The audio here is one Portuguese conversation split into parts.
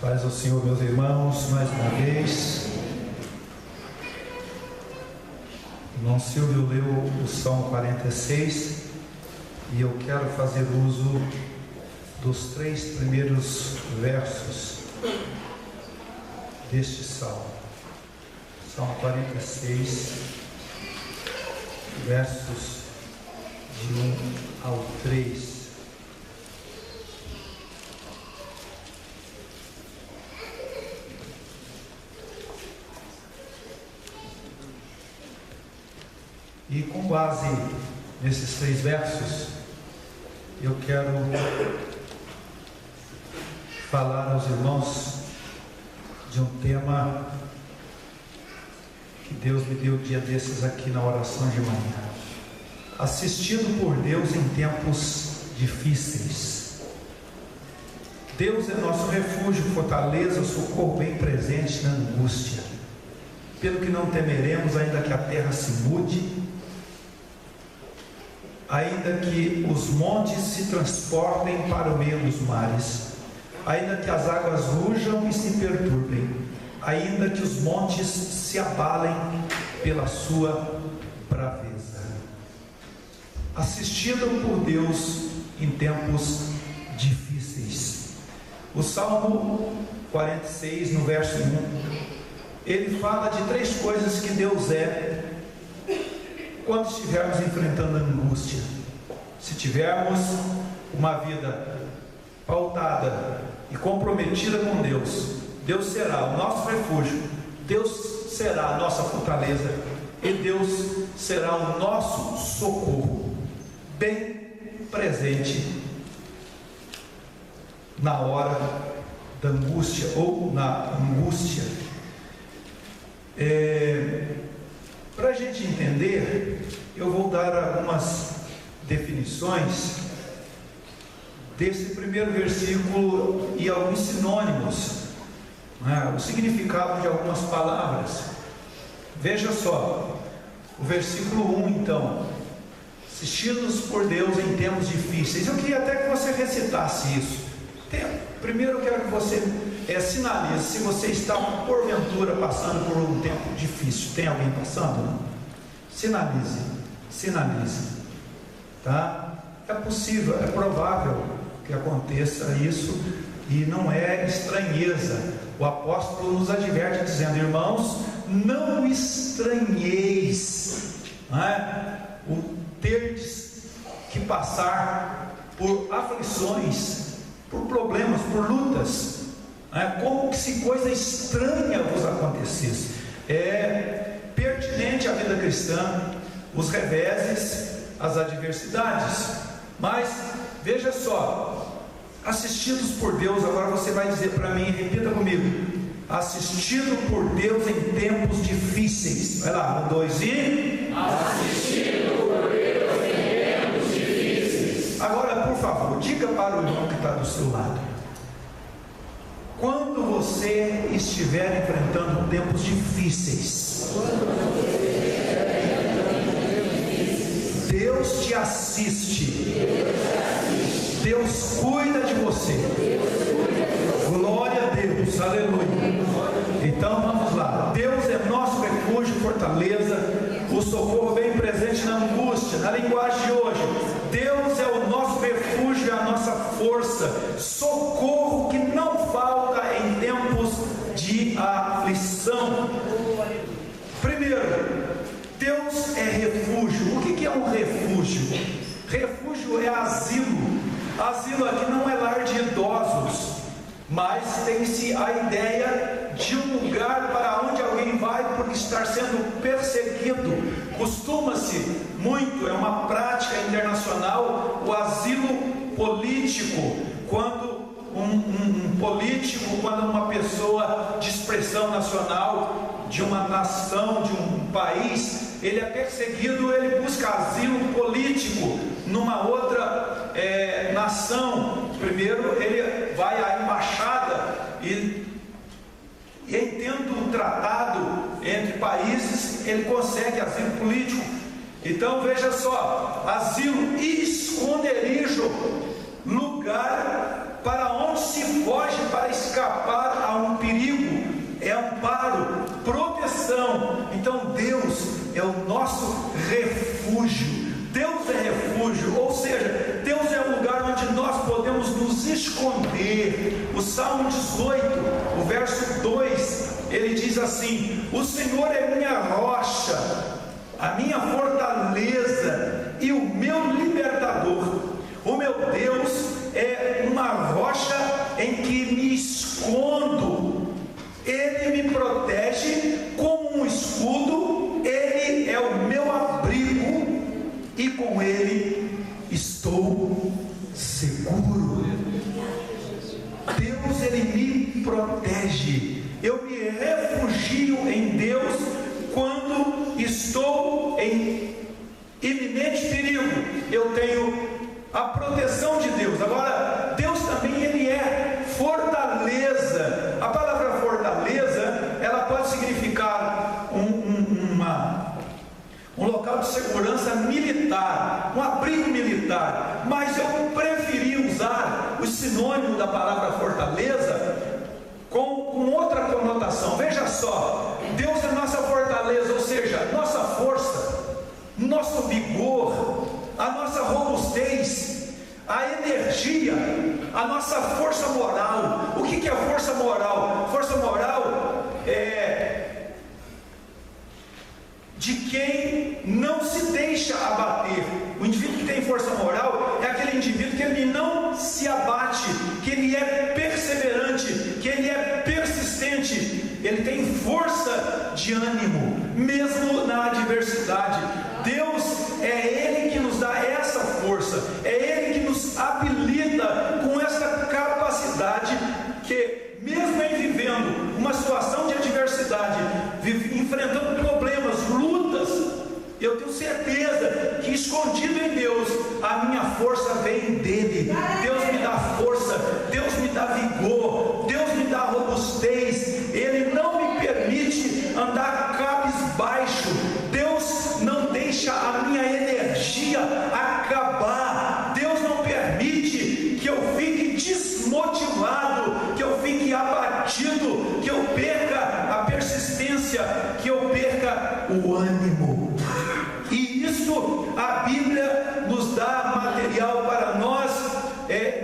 Paz ao Senhor, meus irmãos, mais uma vez. O irmão Silvio leu o Salmo 46 e eu quero fazer uso dos 3 primeiros versos deste salmo. Salmo 46, versos de 1 ao 3. E com base nesses 3 versos, eu quero falar aos irmãos de um tema que Deus me deu um dia desses aqui na oração de manhã. Assistido por Deus em tempos difíceis. Deus é nosso refúgio, fortaleza, socorro bem presente na angústia. Pelo que não temeremos, ainda que a terra se mude, ainda que os montes se transportem para o meio dos mares, ainda que as águas rujam e se perturbem, ainda que os montes se abalem pela sua braveza. Assistido por Deus em tempos difíceis. O Salmo 46, no verso 1, ele fala de 3 coisas que Deus é quando estivermos enfrentando a angústia. Se tivermos uma vida pautada e comprometida com Deus, Deus será o nosso refúgio, Deus será a nossa fortaleza e Deus será o nosso socorro, bem presente na hora da angústia ou na angústia. Para a gente entender, eu vou dar algumas definições desse primeiro versículo e alguns sinônimos, o significado de algumas palavras. Veja só, o versículo 1 então: assistidos por Deus em tempos difíceis. Eu queria até que você recitasse isso. Primeiro eu quero que você sinalize se você está porventura passando por um tempo difícil. Tem alguém passando? Não? Sinalize, tá? É possível, é provável que aconteça isso e não é estranheza. O apóstolo nos adverte dizendo: irmãos, não estranheis, o terdes que passar por aflições, por problemas, por lutas, como que se coisa estranha vos acontecesse. É pertinente à vida cristã os reveses, as adversidades. Mas veja só, assistidos por Deus. Agora você vai dizer para mim, repita comigo: assistido por Deus em tempos difíceis. Vai lá, 1, 2 e... assistido por Deus em tempos difíceis. Agora, por favor, diga para o irmão que está do seu lado: quando você estiver enfrentando tempos difíceis, Deus te assiste, Deus cuida de você. Glória a Deus, aleluia. Então vamos lá. Deus é nosso refúgio, fortaleza, o socorro bem presente na angústia. Na linguagem de hoje, Deus é o nosso refúgio, é a nossa força, socorro que não falta em tempos de aflição. Primeiro, Deus é refúgio. O que é um refúgio? Refúgio é asilo. Asilo aqui não é lar de idosos, mas tem-se a ideia de um lugar para onde alguém vai por estar sendo perseguido. Costuma-se muito, é uma prática internacional, o asilo político, quando um político, quando uma pessoa de expressão nacional, de uma nação, de um país, ele é perseguido, ele busca asilo político numa outra nação. Primeiro ele vai à embaixada e em tendo um tratado entre países, ele consegue asilo político. Então veja só, asilo e esconderijo, lugar para onde se foge para escapar a um perigo, é amparo, proteção. Então Deus é o nosso refúgio. Deus é refúgio, ou seja, Deus é o lugar onde nós podemos nos esconder. O Salmo 18, o verso 2, ele diz assim: o Senhor é minha rocha, a minha fortaleza e o meu libertador. O meu Deus é uma rocha em que me escondo. Ele me protege como um escudo. Ele é o meu abrigo e com ele estou seguro. Deus, ele me protege. Eu me refugio em Deus quando estou em iminente perigo. Eu tenho a proteção de Deus. Agora, Deus também, ele é fortaleza. A palavra fortaleza, ela pode significar um local de segurança militar, um abrigo militar, mas eu preferi usar o sinônimo da palavra fortaleza com outra conotação. Veja só, Deus é nossa fortaleza, ou seja, nossa força, nosso vigor, a nossa robustez, a energia, a nossa força moral. O que é a força moral? Força moral é de quem não se deixa abater. O indivíduo que tem força moral é aquele indivíduo que ele não se abate, que ele é perseverante, que ele é persistente, ele tem força de ânimo, mesmo na adversidade. Deus é Ele que nos dá essa força, é Ele que nos habilita com essa capacidade que, mesmo em vivendo uma situação de adversidade, enfrentando problemas, lutas, eu tenho certeza que escondido em Deus, a minha força vem dele. Deus me dá força, Deus me dá vigor, Deus me dá robustez. Ele não me permite andar cabisbaixo. Deus não deixa a minha energia acabar. Deus não permite que eu fique desmotivado, que eu fique abatido, que eu perca a persistência, que eu perca o ânimo. E isso a Bíblia nos dá material para nós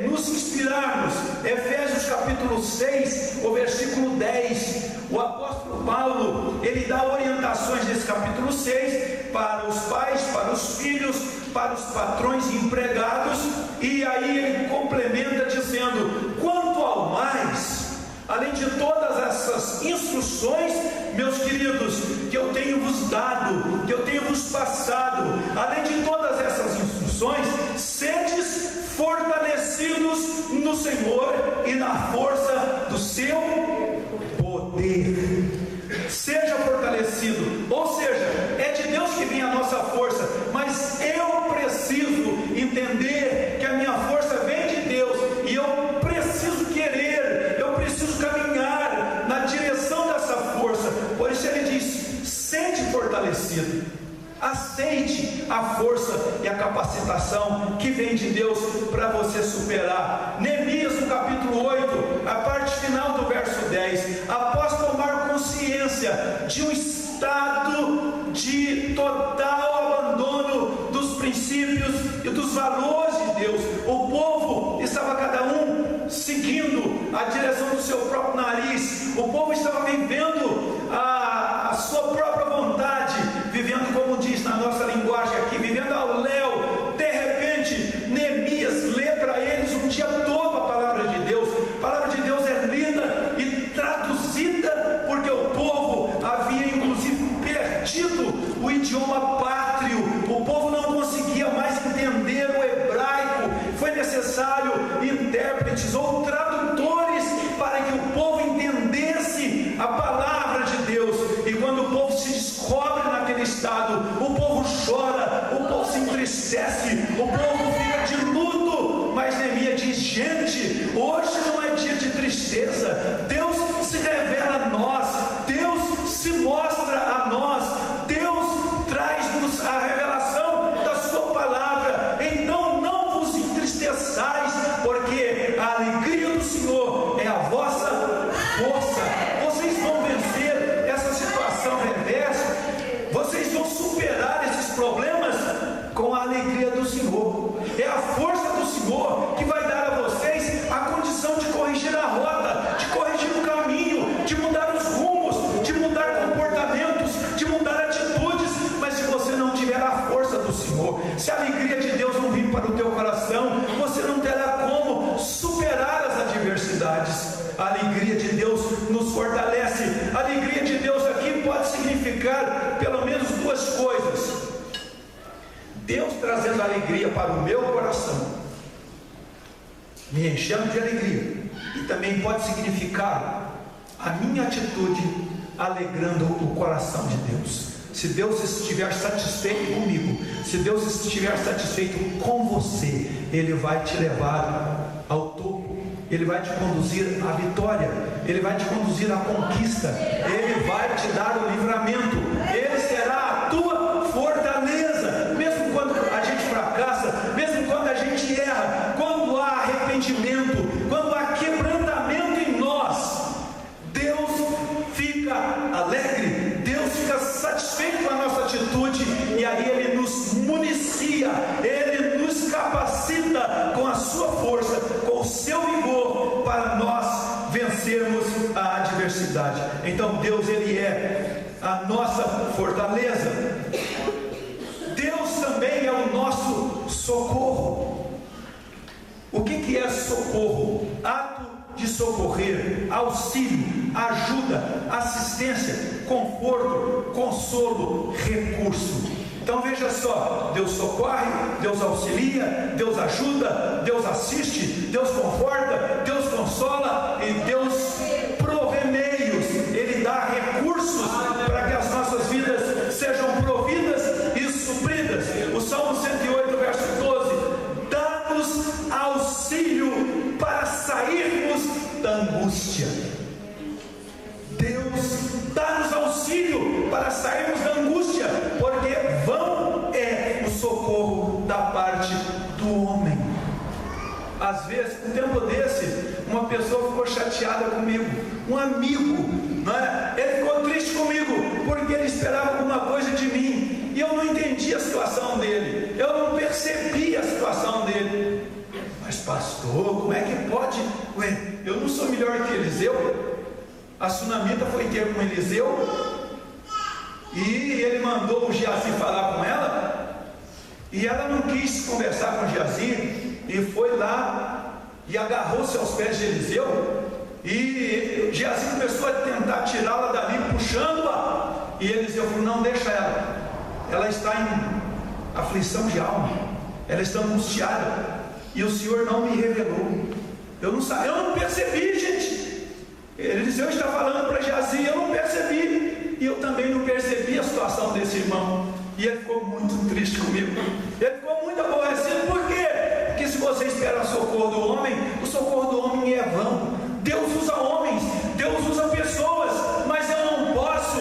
nos inspirarmos. Efésios capítulo 6, o versículo 10, o apóstolo Paulo, ele dá orientações nesse capítulo 6 para os pais, para os filhos, para os patrões e empregados, e aí ele complementa dizendo: quanto ao mais, além de todas essas instruções, meus queridos, que eu tenho vos dado, que eu tenho vos passado, além de todas essas instruções, sedes fortalecidos no Senhor e na força do seu poder. Seja fortalecido, ou seja, é de Deus que vem a nossa força, mas eu preciso entender que a minha força vem de Deus, e eu preciso querer, eu preciso caminhar na direção dessa força. Por isso ele diz: sede fortalecido. Aceite a força e a capacitação que vem de Deus para você superar. Neemias, no capítulo 8, a parte final do verso 10, após tomar consciência de um estado de total abandono dos princípios e dos valores de Deus, o povo estava cada um seguindo a direção do seu próprio nariz, o povo estava vivendo a sua própria vontade, vivendo, como diz na nossa linguagem aqui, vivendo ao léu. De repente, Neemias lê para eles um dia todo a palavra de Deus. A palavra de Deus é lida e traduzida, porque o povo havia inclusive perdido o idioma pátrio, o povo não conseguia mais entender o hebraico. Foi necessário intérpretes ou tradutores para que o povo entendesse a palavra de Deus. E quando o povo se descobre naquele estado, o povo chora, o povo se entristece, o povo fica de luto. Mas Neemias diz: gente, hoje não é dia de tristeza. Deus se revela a nós, Deus se mostra a nós, Deus traz-nos a revelação da sua palavra. Então não vos entristeçais, porque a alegria significar pelo menos duas coisas. Deus trazendo alegria para o meu coração, me enchendo de alegria, e também pode significar a minha atitude alegrando o coração de Deus. Se Deus estiver satisfeito comigo, se Deus estiver satisfeito com você, Ele vai te levar ao topo, Ele vai te conduzir à vitória, Ele vai te conduzir à conquista, Ele vai te dar o livramento, Ele será a tua fortaleza, mesmo quando a gente fracassa, mesmo quando a gente erra, quando há arrependimento, quando há quebrantamento em nós, Deus fica alegre, Deus fica satisfeito com a nossa atitude, e aí Ele nos municia, Ele nos capacita com a sua força, com o seu vigor, para nós vencermos a adversidade. Então Deus, Ele é a nossa fortaleza. Deus também é o nosso socorro. O que é socorro? Ato de socorrer, auxílio, ajuda, assistência, conforto, consolo, recurso. Então veja só, Deus socorre, Deus auxilia, Deus ajuda, Deus assiste, Deus conforta, Deus consola e Deus provê meios, Ele dá recursos para que as nossas vidas sejam providas e supridas. O Salmo 108, verso 12: dá-nos auxílio para sairmos da angústia. Deus dá-nos auxílio para sairmos da angústia, porque vão é o socorro da parte do homem. Às vezes, um tempo desse, uma pessoa ficou chateada comigo, um amigo, não é? Ele ficou triste comigo, porque ele esperava alguma coisa de mim, e eu não entendi a situação dele, eu não percebi a situação dele. Mas pastor, como é que pode? Eu não sou melhor que Eliseu? A sunamita foi ter com Eliseu, e ele mandou o Geazi falar com ela, e ela não quis conversar com o Geazi, e foi lá e agarrou-se aos pés de Eliseu, e Geazi começou a tentar tirá-la dali, puxando-a, e Eliseu falou: não, deixa ela está em aflição de alma, ela está angustiada, e o Senhor não me revelou. Eu não percebi, gente. Eliseu está falando para Geazi, eu não percebi, e eu também não percebi a situação desse irmão, e ele ficou muito triste comigo, ele ficou muito aborrecido. Por quê? Porque se você espera o socorro do homem, o socorro do homem é vão. Deus usa homens, Deus usa pessoas, mas eu não posso,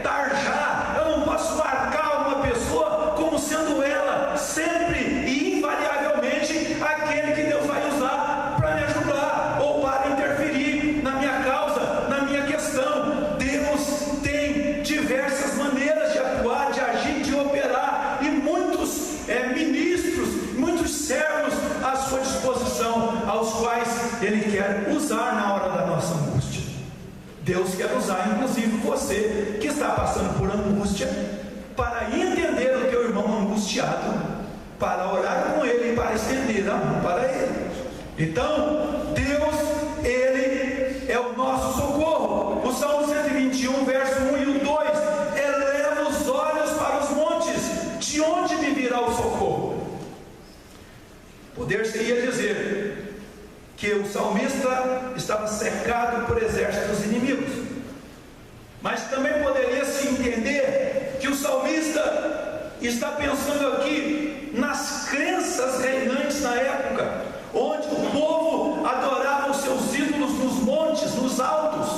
tarjar, eu não posso marcar uma pessoa como sendo ela sempre e invariavelmente aquele que Deus vai usar para me ajudar ou para interferir na minha causa, na minha questão. Deus tem diversas maneiras de atuar, de agir, de operar, e muitos ministros, muitos servos à sua disposição, aos quais Ele quer usar na hora da nossa angústia. Deus quer usar inclusive você que está passando por angústia, para entender o teu irmão angustiado, para orar com ele e para estender a mão para ele. Então Deus, Ele é o nosso socorro. O Salmo 121, verso 1 e o 2: eleva os olhos para os montes, de onde me virá o socorro? Poder-se-ia dizer que o salmista estava cercado por exércitos inimigos, mas também poderia-se entender que o salmista está pensando aqui nas crenças reinantes na época, onde o povo adorava os seus ídolos nos montes, nos altos.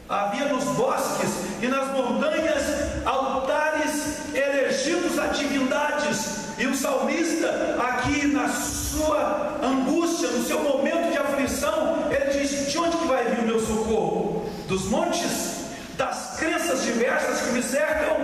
Havia nos bosques e nas montanhas altares erigidos a divindades, e o salmista aqui, na sua angústia, no seu momento de aflição, ele diz: de onde que vai vir o meu socorro? Dos montes? Das crenças diversas que me cercam?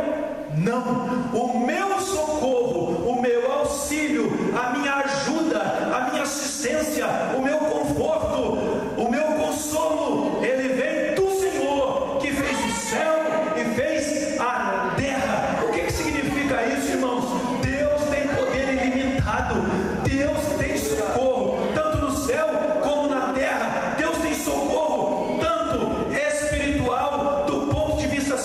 Não, o meu socorro, o meu auxílio, a minha ajuda, a minha assistência, o meu conforto, o meu consolo, ele vem do Senhor, que fez o céu e fez a terra. O que significa isso, irmãos? Deus tem poder ilimitado, Deus tem socorro, tanto no céu como na terra. Deus tem socorro, tanto espiritual, do ponto de vista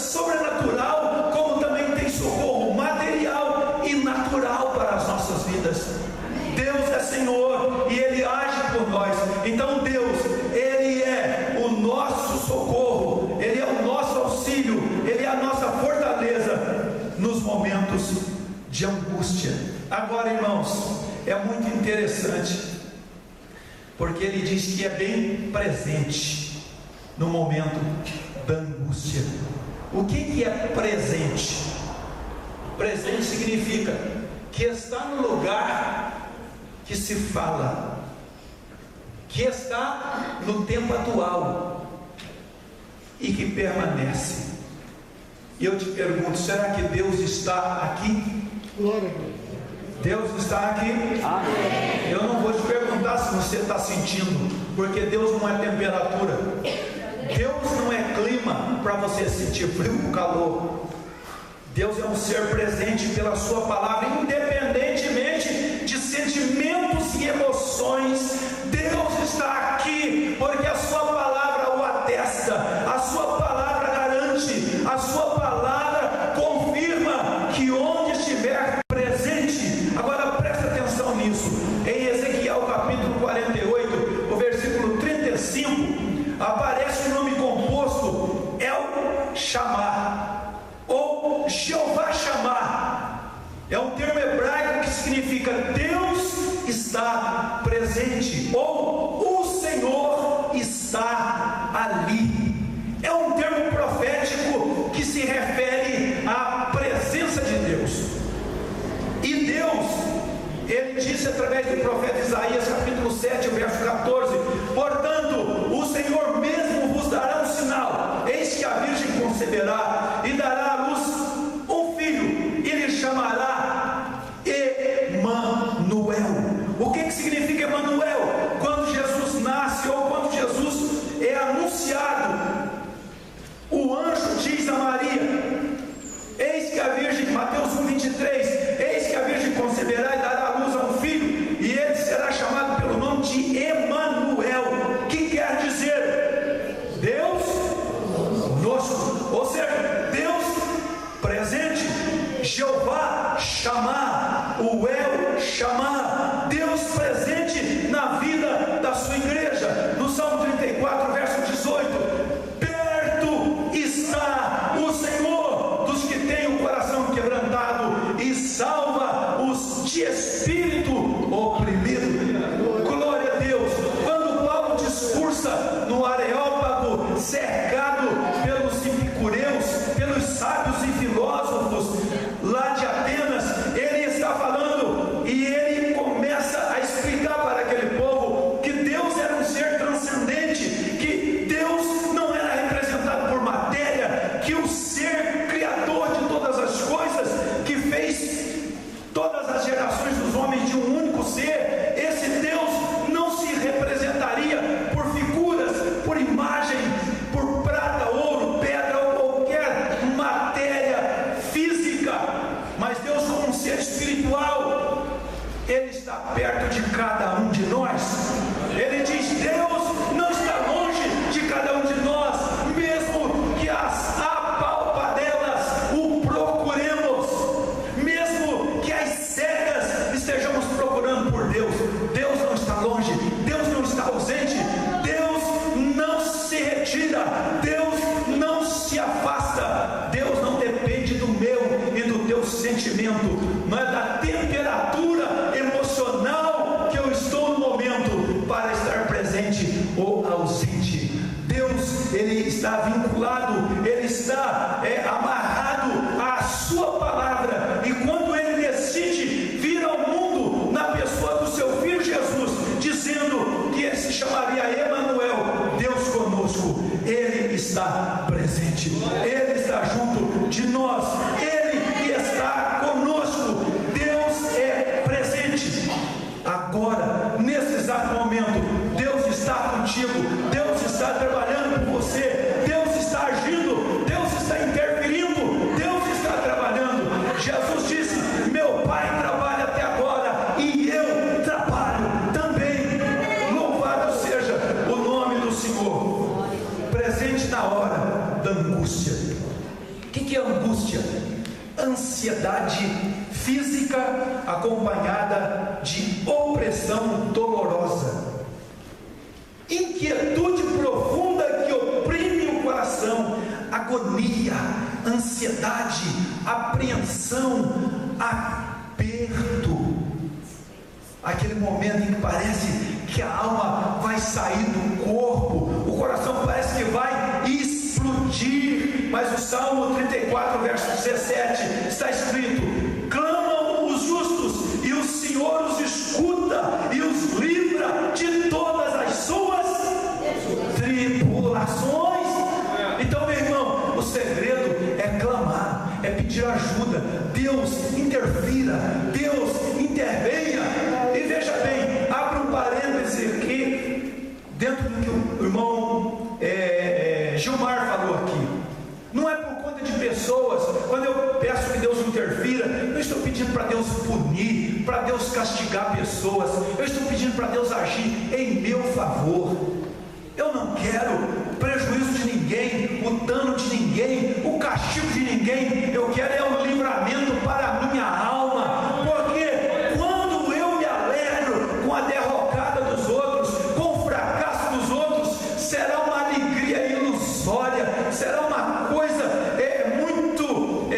de angústia. Agora, irmãos, é muito interessante, porque ele diz que é bem presente no momento da angústia. O que é presente? Presente significa que está no lugar que se fala, que está no tempo atual e que permanece. E eu te pergunto, será que Deus está aqui? Glória a Deus. Deus está aqui? Amém. Eu não vou te perguntar se você está sentindo, porque Deus não é temperatura, Deus não é clima para você sentir frio ou calor. Deus é um ser presente pela sua palavra, independentemente de sentimentos e emoções. Deus está aqui, porque a sua palavra o atesta, a sua palavra garante, a sua palavra confirma que onde estiver presente. Agora presta atenção nisso. Em Ezequiel capítulo 48, o versículo 35, aparece o nome composto El Shammah, ou Jeová Shammah. É um termo hebraico que significa Deus está presente, ou o Senhor está ali. É um termo profético que se refere à presença de Deus. E Deus, ele disse através do profeta Isaías capítulo 7, verso 14: portanto, o Senhor mesmo vos dará um sinal, eis que a virgem conceberá e dará à luz um filho, e lhe chamará Emanuel. O que significa Emanuel? Quando Jesus nasce, ou quando Jesus é anunciado, o anjo diz a Maria: eis que a virgem, Mateus 1:23, eis que a virgem conceberá e dará à luz a um filho, e ele será chamado pelo nome de Emanuel, que quer dizer Deus conosco, ou seja, Deus presente. Jeová Shammah, o El Shammah, Deus presente na vida da sua igreja. No Salmo 34, verso 18: perto está o Senhor dos que têm o coração quebrantado e salva os de espírito oprimido. Glória a Deus. Quando Paulo discursa no Areópago, cercado pelos epicureus, pelos sábios e filósofos lá de Atenas, ele está falando e ele começa a explicar para aquele povo que Deus era um ser transcendente, que Deus não era representado por matéria, que o ser criador de todas as coisas, que fez todas as gerações dos homens de um único ser, esse Deus não se representaria por figuras, por imagem, por prata, ouro, pedra ou qualquer matéria física, mas Deus, como um ser espiritual, ele está perto de cada um de nós. Ele diz: Deus não está longe de cada um de nós, mesmo que as apalpadelas o procuremos, mesmo que as cegas estejamos procurando por Deus. Deus não está longe, Deus não está ausente, Deus não se retira, Deus não se afasta. Deus não depende do meu e do teu sentimento, não é da temperatura emocional que eu estou no momento para estar presente ou ausente. Deus, ele está vinculado, ele está amarrado à sua palavra, e quando ele decide vir ao mundo na pessoa do seu filho Jesus, dizendo que ele se chamaria Emanuel, Deus conosco, ele está presente, ele está junto de nós, ele está conosco. Deus é presente. Agora, nesse exato momento, Deus está contigo, Deus está trabalhando por você, Deus está agindo, Deus está interferindo, Deus está trabalhando. Jesus disse: meu Pai trabalha até agora e eu trabalho também. Louvado seja o nome do Senhor. Presente na hora da angústia. O que é angústia? Ansiedade física acompanhada de opressão dolorosa, inquietude profunda que oprime o coração, agonia, ansiedade, apreensão, a aperto, aquele momento em que parece que a alma vai sair do corpo, o coração parece que vai explodir. Mas o Salmo 34, verso 17 está escrito: clamam os justos e o Senhor os escuta e os livra de todas as suas tribulações. Então, meu irmão, o segredo é clamar, é pedir ajuda. Deus interfira, Deus intervenha. E veja bem, abre um parêntese aqui, dentro do que o irmão Gilmar falou aqui. Não é por conta de pessoas. Quando eu peço que Deus interfira, eu estou pedindo para Deus punir, para Deus castigar pessoas, eu estou pedindo para Deus agir em meu favor. Eu não quero prejuízo de ninguém, o dano de ninguém, o castigo de ninguém. Eu quero o livramento para a minha alma, porque quando eu me alegro com a derrocada dos outros, com o fracasso dos outros, será uma alegria ilusória, será uma coisa muito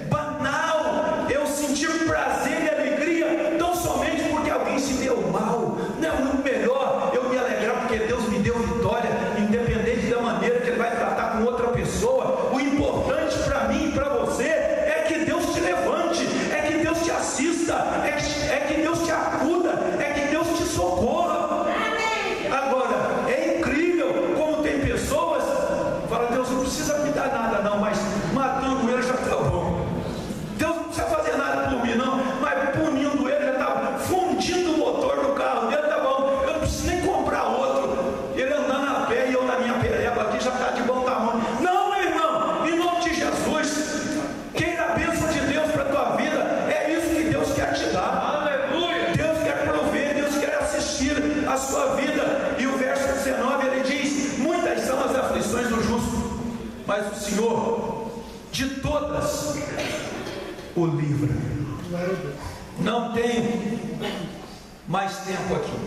banal. Eu sentir prazer e alegria tão somente porque alguém se deu mal. Não é muito melhor eu me alegrar porque Deus me deu vitória, independente da maneira que Ele vai tratar com outra pessoa? O importante para mim e para você é que Deus te levante, é que Deus te assista, é que Deus te acuda, é que Deus te socorra. Agora, é incrível como tem pessoas que falam: Deus não precisa me dar nada não, mas matando ele já está bom. Deus não precisa fazer nada por mim não, mas punindo ele já está bom. Fundindo o motor do carro dele está bom. Eu não preciso nem comprar outro. Ele andando a pé e eu na minha pereba aqui já está de bom tamanho. Não, meu irmão, em nome de Jesus, queira a bênção de Deus para a tua vida. É isso que Deus quer te dar. Aleluia. Deus quer prover, Deus quer assistir a sua vida. E o verso 19 ele diz: muitas são as aflições do justo, mas o Senhor de todas o livra. Não tenho mais tempo aqui,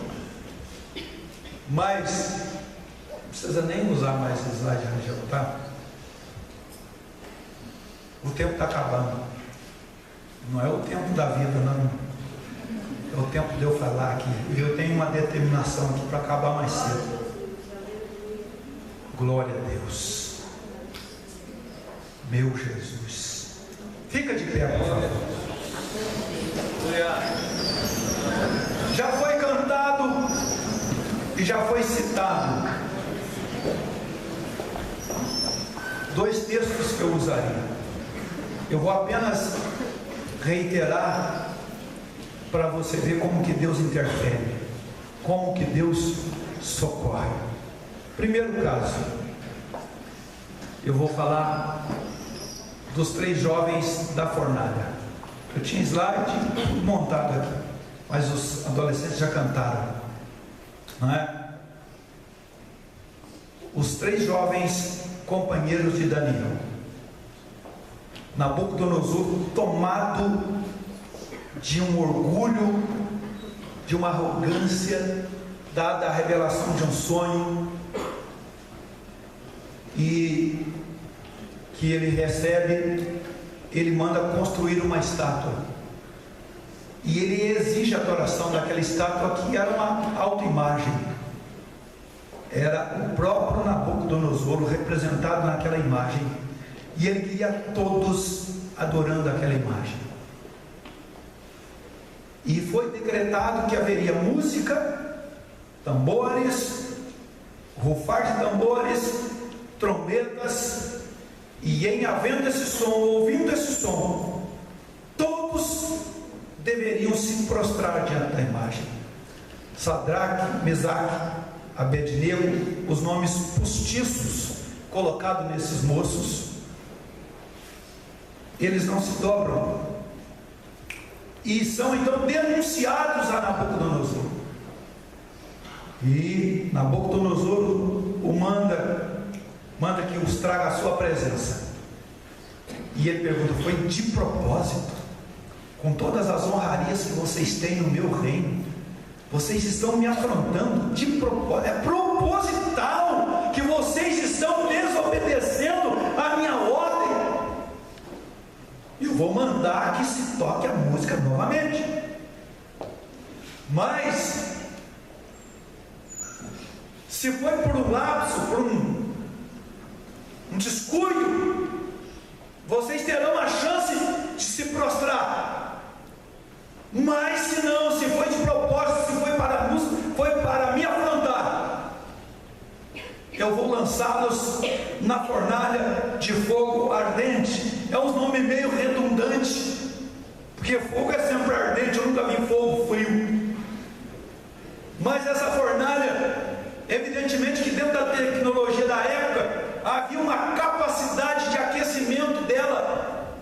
mas não precisa nem usar mais esse slide, Rangel, tá? O tempo está acabando. Não é o tempo da vida, não. É o tempo de eu falar aqui. Eu tenho uma determinação aqui para acabar mais cedo. Glória a Deus. Meu Jesus. Fica de pé, por favor. Já foi cantado e já foi citado dois textos que eu usaria. Eu vou apenas reiterar para você ver como que Deus interfere, como que Deus socorre. Primeiro caso, eu vou falar dos 3 jovens da fornalha. Eu tinha slide montado aqui, mas os adolescentes já cantaram, não é? Os 3 jovens companheiros de Daniel. Nabucodonosor, tomado de um orgulho, de uma arrogância, dada a revelação de um sonho, e que ele recebe, ele manda construir uma estátua, e ele exige a adoração daquela estátua, que era uma autoimagem, era o próprio Nabucodonosor representado naquela imagem, e ele queria todos adorando aquela imagem. E foi decretado que haveria música, tambores, rufar de tambores, trombetas, e em havendo esse som, ouvindo esse som, todos deveriam se prostrar diante da imagem. Sadraque, Mesaque, Abednego, os nomes postiços colocados nesses moços, eles não se dobram e são então denunciados a Nabucodonosor. E Nabucodonosor o manda que os traga à sua presença. E ele pergunta: foi de propósito, com todas as honrarias que vocês têm no meu reino, vocês estão me afrontando de propósito? É proposital que vocês estão desobedecendo a minha ordem. E o vou mandar que se toque a música novamente. Mas, se foi por um lapso, por um descuido, vocês terão a chance de se prostrar. Mas se não, se foi de propósito, se foi para a música, foi para me afrontar, eu vou lançá-los na fornalha de fogo ardente. É um nome meio redundante, porque fogo é sempre ardente, eu nunca vi fogo frio. Mas essa fornalha, evidentemente que dentro da tecnologia da época, havia uma capacidade de aquecimento dela,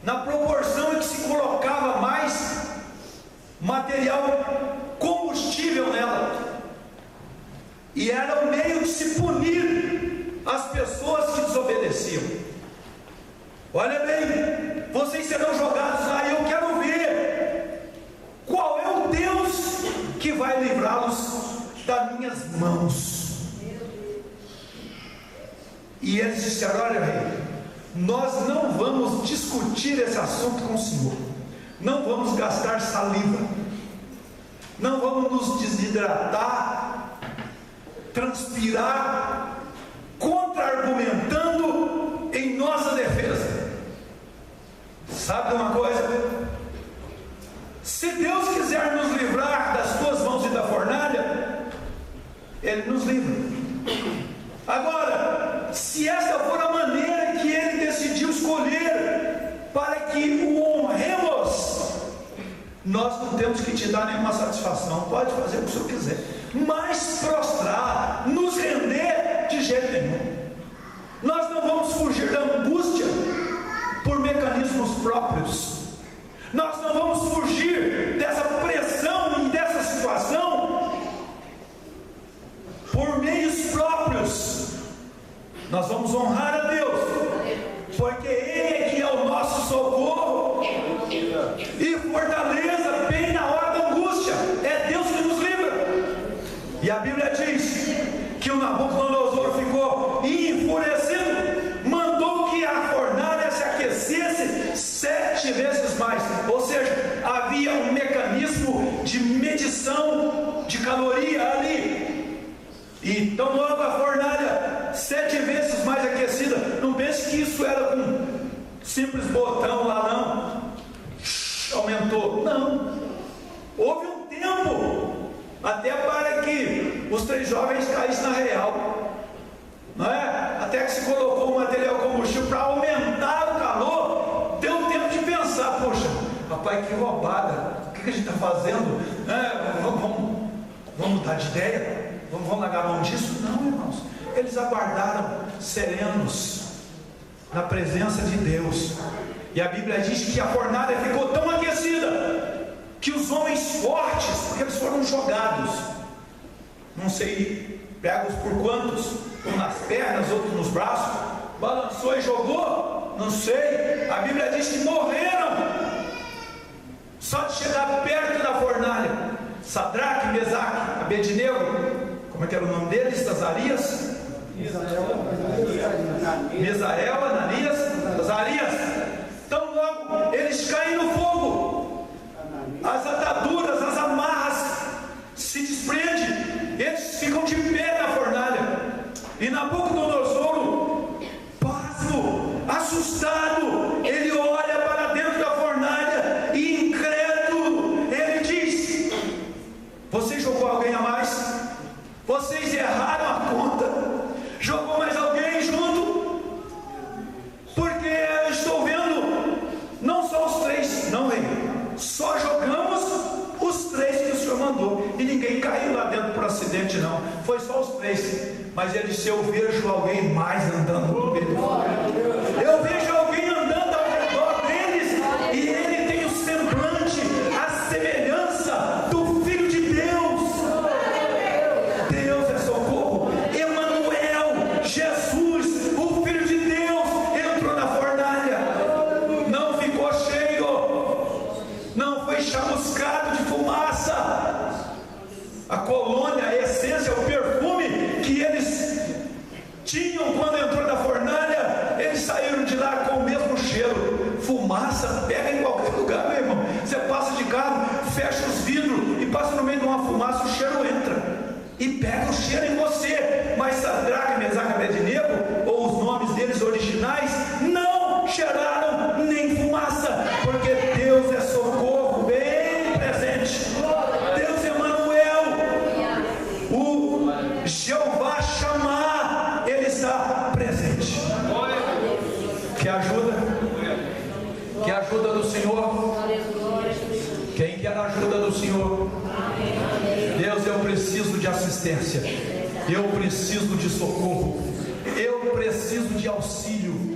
na proporção em que se colocava mais material combustível nela. E era o meio de se punir as pessoas que desobedeciam. Olha bem, vocês serão jogados lá, e eu quero ver qual é o Deus que vai livrá-los das minhas mãos. E eles disseram: olha, rei, nós não vamos discutir esse assunto com o Senhor, não vamos gastar saliva, não vamos nos desidratar, transpirar, contra-argumentando em nossa defesa. Sabe uma coisa? Se Deus quiser nos livrar das tuas mãos e da fornalha, Ele nos livra. Agora, se essa for a maneira que Ele decidiu escolher para que o honremos, nós não temos que te dar nenhuma satisfação. Pode fazer o que o Senhor quiser, mas prostrar, nos render, de jeito nenhum. Nós não vamos fugir da angústia por mecanismos próprios. Nós não vamos fugir dessa pressão e dessa situação por meios próprios. Nós vamos honrar a Deus, porque Ele é que é o nosso socorro e fortaleza bem na hora da angústia. É Deus que nos livra. E a Bíblia diz que o Nabucodonosor ficou enfurecido, mandou que a fornalha se aquecesse 7 vezes mais. Ou seja, havia um mecanismo de medição de caloria ali. E então logo a fornalha 7 vezes mais aquecida. Não pense que isso era com um simples botão lá, não. Aumentou. Não. Houve um tempo até para que os 3 jovens caíssem na real, não é? Até que se colocou o material combustível para aumentar o calor. Deu tempo de pensar: poxa, rapaz, que roubada, o que a gente está fazendo? Vamos mudar de ideia? Vamos largar a mão disso? Não, irmãos. Eles aguardaram serenos na presença de Deus. E a Bíblia diz que a fornalha ficou tão aquecida que os homens fortes, porque eles foram jogados, não sei, pegos por quantos, um nas pernas, outro nos braços, balançou e jogou, não sei. A Bíblia diz que morreram só de chegar perto da fornalha. Sadraque, Mesaque, Abednego, como é que era o nome deles? Azarias, Misael, Ananias, Azarias. Então logo eles caem no fogo, as ataduras, as amarras se desprendem, eles ficam de pé na fornalha. E Nabucodonosor, pasmo, assustado, ele olha para dentro da fornalha e incrédulo, ele diz: você jogou alguém a mais? Vocês erraram a conta? Jogou mais alguém junto? Porque eu estou vendo, não só os 3, não, rei, só jogamos os 3 que o Senhor mandou, e ninguém caiu lá dentro por acidente, não, foi só os 3. Mas ele disse: eu vejo alguém mais andando no meio do fogo. Eu vejo alguém andando ao redor deles, e ele tem o semblante, a semelhança do Filho de Deus. Deus é socorro. Emanuel, Jesus, o Filho de Deus, entrou na fornalha. Não ficou cheio, não foi chamuscado de fumaça. A colônia, a essência, o perfume que eles tinham quando entrou na fornalha, eles saíram de e pega o cheiro em você. Mas Sadraque, Mesaque e Abednego, ou os nomes deles originais, não cheiraram nem fumaça, porque Deus é socorro bem presente. Deus é Emanuel, o Jeová Chamar, Ele está presente. Quer ajuda? Quer ajuda do Senhor? Quem quer a ajuda do Senhor? Deus, eu preciso de assistência, eu preciso de socorro, eu preciso de auxílio.